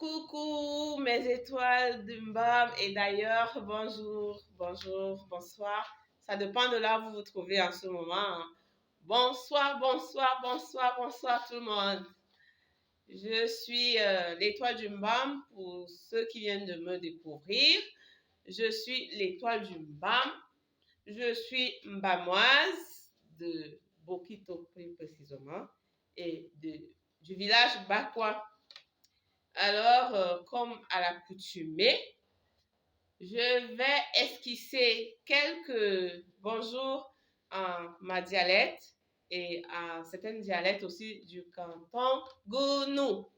Coucou mes étoiles de Mbam et d'ailleurs, bonjour, bonjour, bonsoir. Ça dépend de là où vous vous trouvez en ce moment, hein. Bonsoir, bonsoir, bonsoir, bonsoir tout le monde. Je suis l'étoile du Mbam pour ceux qui viennent de me découvrir. Je suis l'étoile du Mbam. Je suis Mbamoise de Bokito plus précisément et du village Bakwa. Alors, comme à l'accoutumée, je vais esquisser quelques bonjours en ma dialecte et en certaines dialectes aussi du canton Gounou.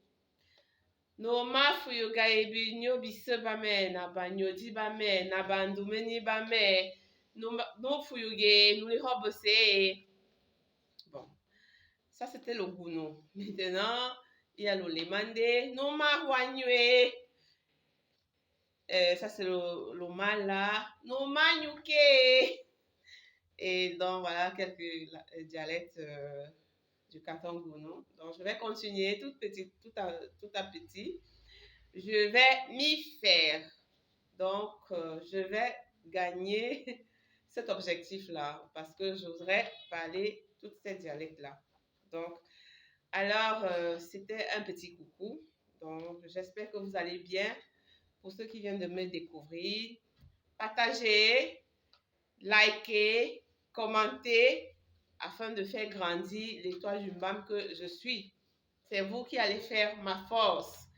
No mafuyu gaibi nyo bise bame na banyodi bame na bandumeni bame no fuyuge nous les robose. Bon, ça c'était le Gounou. Maintenant, il y a le Lemandé, no mahwanyue. Ça c'est le mala, no manyuke. Et donc voilà quelques dialectes du canton Gounou. Donc je vais continuer tout à petit. Je vais m'y faire. Donc je vais gagner cet objectif-là parce que j'oserais parler toutes ces dialectes-là. Donc, alors, c'était un petit coucou. Donc, j'espère que vous allez bien. Pour ceux qui viennent de me découvrir, partagez, likez, commentez afin de faire grandir l'étoile du Mbam que je suis. C'est vous qui allez faire ma force.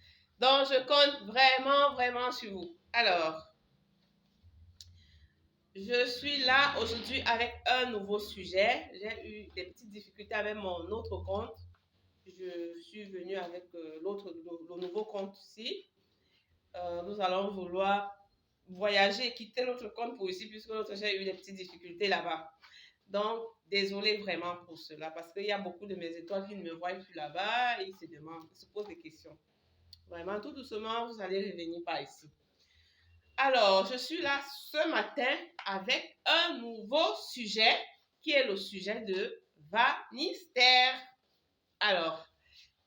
Donc, je compte vraiment, vraiment sur vous. Alors, je suis là aujourd'hui avec un nouveau sujet. J'ai eu des petites difficultés avec mon autre compte. Je suis venue avec le nouveau compte ici. Nous allons vouloir voyager et quitter notre compte pour ici puisque j'ai eu des petites difficultés là-bas. Donc, désolé vraiment pour cela parce qu'il y a beaucoup de mes étoiles qui ne me voient plus là-bas et ils se demandent, ils se posent des questions. Vraiment, tout doucement, vous allez revenir par ici. Alors, je suis là ce matin avec un nouveau sujet qui est le sujet de Vanister. Alors,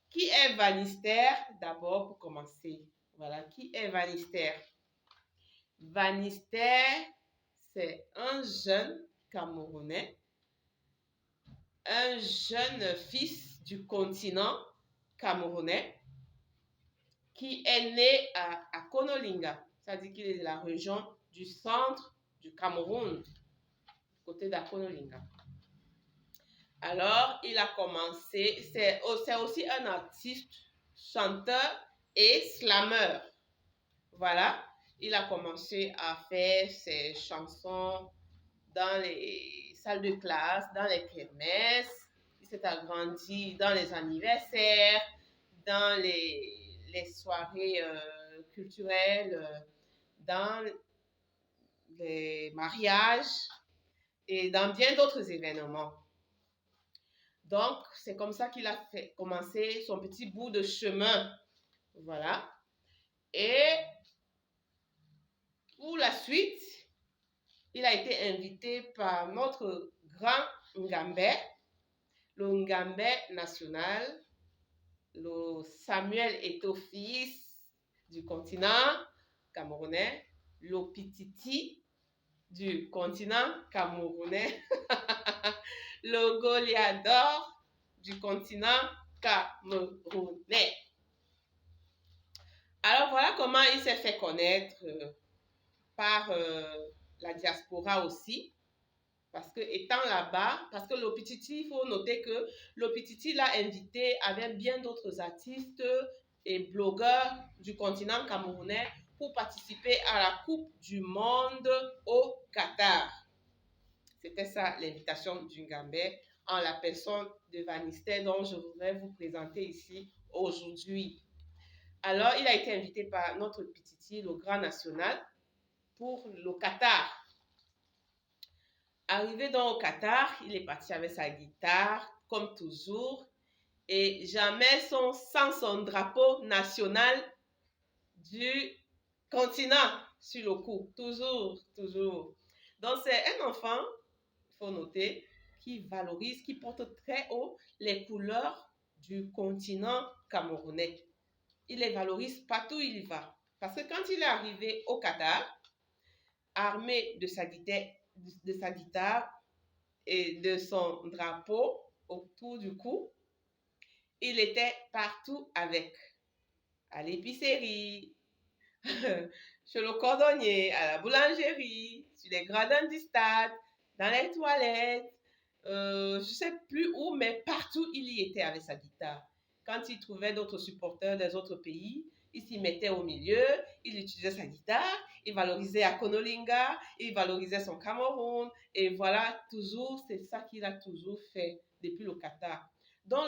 qui est Vanister? D'abord, pour commencer. Voilà, qui est Vanister? Vanister, c'est un jeune Camerounais, un jeune fils du continent camerounais qui est né à Konolinga. C'est-à-dire qu'il est de la région du centre du Cameroun, côté d'Akonolinga. Alors, il a commencé, c'est aussi un artiste, chanteur et slameur. Voilà, il a commencé à faire ses chansons dans les salles de classe, dans les kermesses. Il s'est agrandi dans les anniversaires, dans les soirées culturelles, dans les mariages et dans bien d'autres événements. Donc, c'est comme ça qu'il a commencé son petit bout de chemin. Voilà. Et pour la suite, il a été invité par notre grand Ngambé, le Ngambé national, le Samuel Eto'o-Fils du continent camerounais, le Pititi du continent camerounais, le Goliador du continent camerounais. Alors voilà comment il s'est fait connaître par la diaspora aussi. Parce que étant là-bas, parce que l'Opititi, il faut noter que l'Opititi l'a invité avec bien d'autres artistes et blogueurs du continent camerounais pour participer à la Coupe du Monde au Qatar. C'était ça l'invitation du Ngambé en la personne de Vanister dont je voudrais vous présenter ici aujourd'hui. Alors, il a été invité par notre Pititi, le Grand National, pour le Qatar. Arrivé donc au Qatar, il est parti avec sa guitare, comme toujours, et jamais sans son drapeau national du continent sur le cou. Toujours, toujours. Donc, c'est un enfant, il faut noter, qui valorise, qui porte très haut les couleurs du continent camerounais. il les valorise partout où il va. Parce que quand il est arrivé au Qatar, armé de sa guitare et de son drapeau autour du cou, il était partout avec. À l'épicerie, chez le cordonnier, à la boulangerie, sur les gradins du stade, dans les toilettes, je ne sais plus où, mais partout il y était avec sa guitare. Quand il trouvait d'autres supporters des autres pays, il s'y mettait au milieu, il utilisait sa guitare, il valorisait Akonolinga, il valorisait son Cameroun, et voilà, toujours, c'est ça qu'il a toujours fait depuis le Qatar. Donc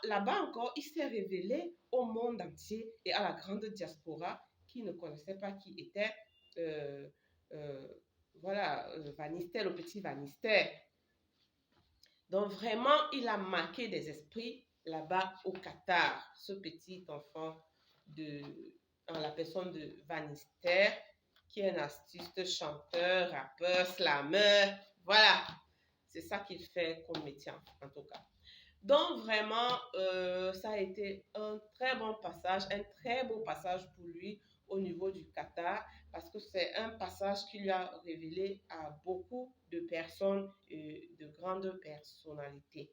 là-bas encore, il s'est révélé au monde entier et à la grande diaspora qui ne connaissait pas qui était euh, euh, Van Nistel, le petit Van Nistel. Donc vraiment, il a marqué des esprits là-bas au Qatar, ce petit enfant en la personne de Van Nistel, qui est un artiste, chanteur, rappeur, slammer. Voilà, c'est ça qu'il fait comme métier en tout cas. Donc vraiment, ça a été un très bon passage, un très beau passage pour lui au niveau du Qatar, parce que c'est un passage qui lui a révélé à beaucoup de personnes, de grandes personnalités.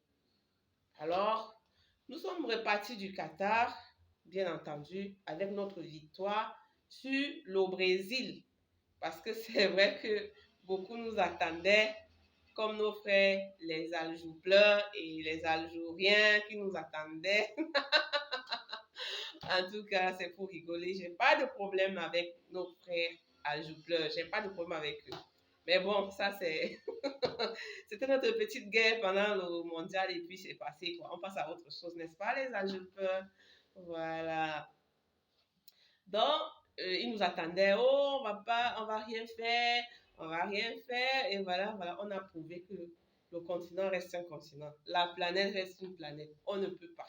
Alors, nous sommes repartis du Qatar, bien entendu, avec notre victoire sur le Brésil, parce que c'est vrai que beaucoup nous attendaient comme nos frères, les Aljoupleurs et les Aljouriens qui nous attendaient. En tout cas, c'est pour rigoler. Je n'ai pas de problème avec nos frères Aljoupleurs. Je n'ai pas de problème avec eux. Mais bon, ça, c'était notre petite guerre pendant le mondial et puis c'est passé, quoi. On passe à autre chose, n'est-ce pas, les Aljoupleurs? Voilà. Donc, ils nous attendaient. Oh, on va rien faire. On va rien faire. Et voilà, on a prouvé que le continent reste un continent. La planète reste une planète. On ne peut pas.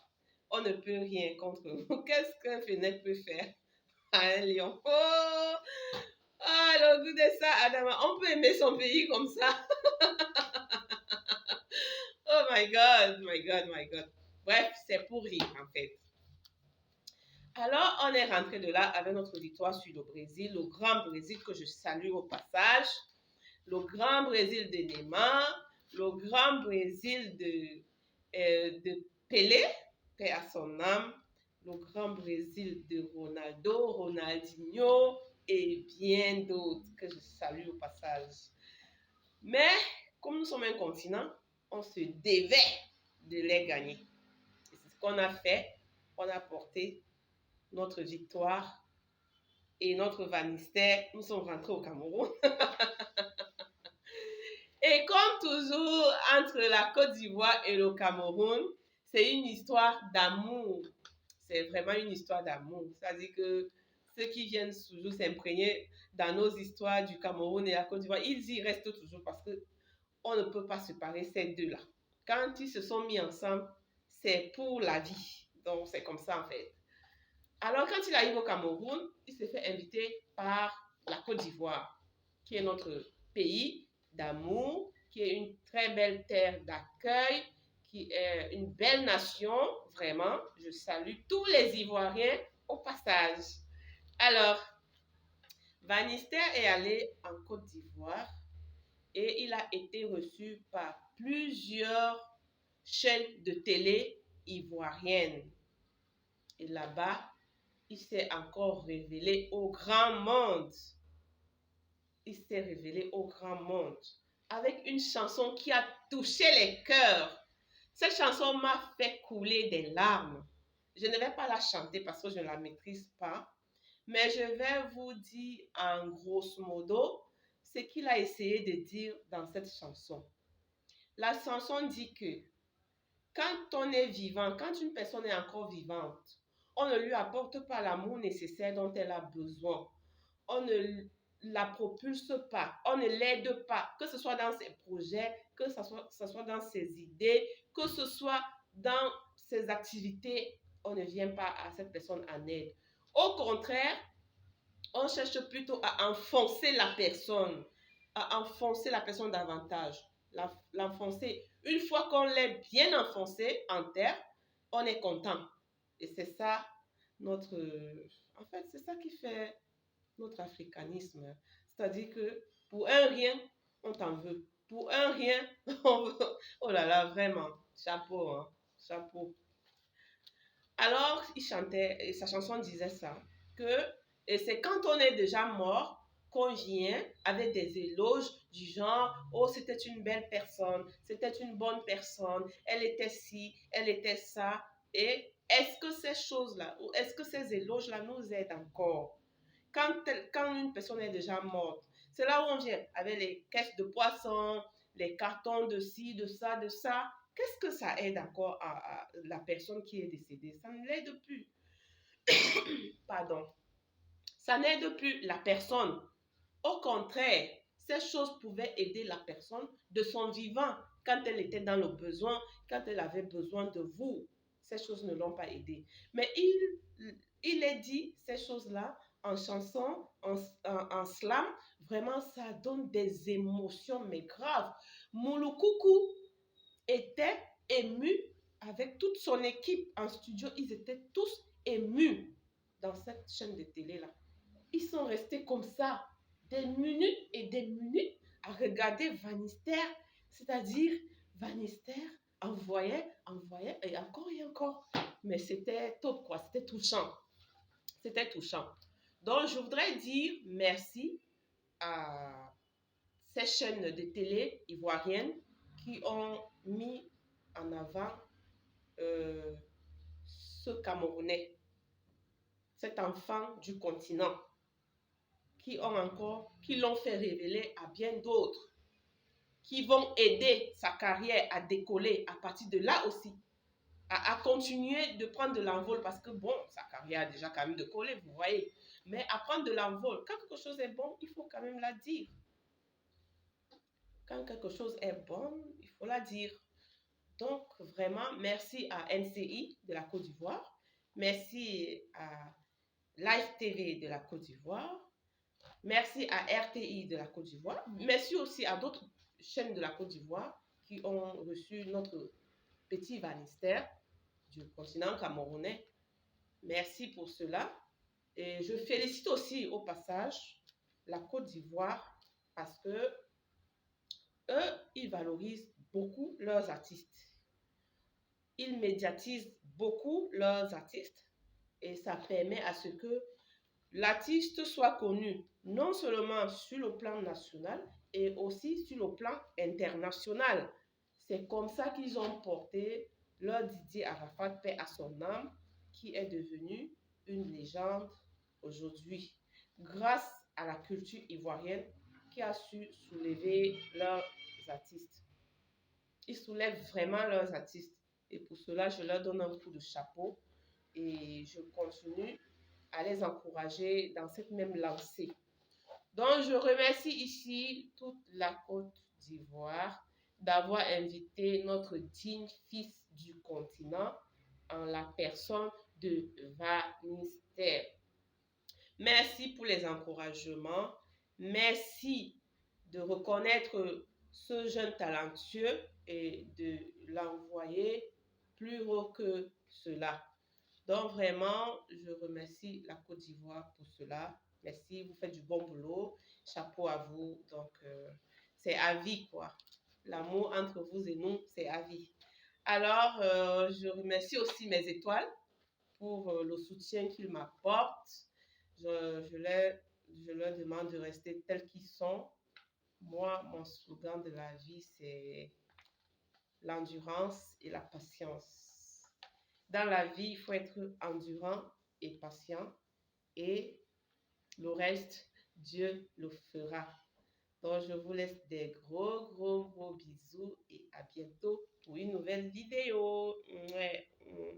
On ne peut rien contre nous. Qu'est-ce qu'un fenêtre peut faire à un lion? Oh, le goût de ça, Adama. On peut aimer son pays comme ça. Oh my God, my God, my God. Bref, c'est pour rire en fait. Alors, on est rentré de là avec notre victoire sur le Brésil, le grand Brésil que je salue au passage, le grand Brésil de Neymar, le grand Brésil de Pelé, paix à son âme, le grand Brésil de Ronaldo, Ronaldinho et bien d'autres que je salue au passage. Mais, comme nous sommes un continent, on se devait de les gagner. Et c'est ce qu'on a fait. On a porté notre victoire et notre Van Nistel, nous sommes rentrés au Cameroun. Et comme toujours, entre la Côte d'Ivoire et le Cameroun, c'est une histoire d'amour. C'est vraiment une histoire d'amour. C'est-à-dire que ceux qui viennent toujours s'imprégner dans nos histoires du Cameroun et la Côte d'Ivoire, ils y restent toujours parce qu'on ne peut pas séparer ces deux-là. Quand ils se sont mis ensemble, c'est pour la vie. Donc, c'est comme ça en fait. Alors, quand il arrive au Cameroun, il se fait inviter par la Côte d'Ivoire, qui est notre pays d'amour, qui est une très belle terre d'accueil, qui est une belle nation, vraiment. Je salue tous les Ivoiriens au passage. Alors, Van Nistel est allé en Côte d'Ivoire et il a été reçu par plusieurs chaînes de télé ivoiriennes. Et là-bas, il s'est encore révélé au grand monde. Il s'est révélé au grand monde avec une chanson qui a touché les cœurs. Cette chanson m'a fait couler des larmes. Je ne vais pas la chanter parce que je ne la maîtrise pas, mais je vais vous dire en grosso modo ce qu'il a essayé de dire dans cette chanson. La chanson dit que quand on est vivant, quand une personne est encore vivante, on ne lui apporte pas l'amour nécessaire dont elle a besoin. On ne la propulse pas, on ne l'aide pas, que ce soit dans ses projets, que ce soit dans ses idées, que ce soit dans ses activités, on ne vient pas à cette personne en aide. Au contraire, on cherche plutôt à enfoncer la personne davantage, l'enfoncer. Une fois qu'on l'est bien enfoncé en terre, on est content. Et c'est ça En fait, c'est ça qui fait notre africanisme. C'est-à-dire que pour un rien, on t'en veut. Pour un rien, on veut... Oh là là, vraiment, chapeau, hein, chapeau. Alors, il chantait, et sa chanson disait ça, que et c'est quand on est déjà mort qu'on vient avec des éloges du genre, oh, c'était une belle personne, c'était une bonne personne, elle était ci, elle était ça. Et est-ce que ces choses-là, ou est-ce que ces éloges-là nous aident encore? Quand une personne est déjà morte, c'est là où on vient avec les caisses de poissons, les cartons de ci, de ça, de ça. Qu'est-ce que ça aide encore à la personne qui est décédée? Ça ne l'aide plus. Pardon. Ça n'aide plus la personne. Au contraire, ces choses pouvaient aider la personne de son vivant quand elle était dans le besoin, quand elle avait besoin de vous. Ces choses ne l'ont pas aidé. Mais il est dit ces choses-là en chanson, en slam. Vraiment, ça donne des émotions, mais graves. Mouloukoukou était ému avec toute son équipe en studio. Ils étaient tous émus dans cette chaîne de télé-là. Ils sont restés comme ça des minutes et des minutes à regarder Vanister, c'est-à-dire Vanister envoyait et encore. Mais c'était top quoi, c'était touchant. C'était touchant. Donc je voudrais dire merci à ces chaînes de télé ivoiriennes qui ont mis en avant euh, ce Camerounais, cet enfant du continent, qui l'ont fait révéler à bien d'autres, qui vont aider sa carrière à décoller à partir de là aussi, à continuer de prendre de l'envol parce que bon, sa carrière a déjà quand même décollé, vous voyez. Mais à prendre de l'envol, quand quelque chose est bon, il faut quand même la dire. Quand quelque chose est bon, il faut la dire. Donc, vraiment, merci à NCI de la Côte d'Ivoire. Merci à Live TV de la Côte d'Ivoire. Merci à RTI de la Côte d'Ivoire. Merci aussi à d'autres chaînes de la Côte d'Ivoire qui ont reçu notre petit Vanister du continent camerounais. Merci pour cela. Et je félicite aussi au passage la Côte d'Ivoire parce que eux, ils valorisent beaucoup leurs artistes. Ils médiatisent beaucoup leurs artistes et ça permet à ce que l'artiste soit connu non seulement sur le plan national et aussi sur le plan international. C'est comme ça qu'ils ont porté leur Didier Arafat, paix à son âme, qui est devenu une légende aujourd'hui, grâce à la culture ivoirienne qui a su soulever leurs artistes. Ils soulèvent vraiment leurs artistes. Et pour cela, je leur donne un coup de chapeau et je continue à les encourager dans cette même lancée. Donc, je remercie ici toute la Côte d'Ivoire d'avoir invité notre digne fils du continent en la personne de Vanister. Merci pour les encouragements. Merci de reconnaître ce jeune talentueux et de l'envoyer plus haut que cela. Donc vraiment, je remercie la Côte d'Ivoire pour cela. Merci, vous faites du bon boulot. Chapeau à vous. Donc, c'est à vie, quoi. L'amour entre vous et nous, c'est à vie. Alors, je remercie aussi mes étoiles pour le soutien qu'ils m'apportent. Je leur demande de rester tels qu'ils sont. Moi, mon slogan de la vie, c'est l'endurance et la patience. Dans la vie, il faut être endurant et patient et le reste, Dieu le fera. Donc, je vous laisse des gros bisous et à bientôt pour une nouvelle vidéo. Ouais.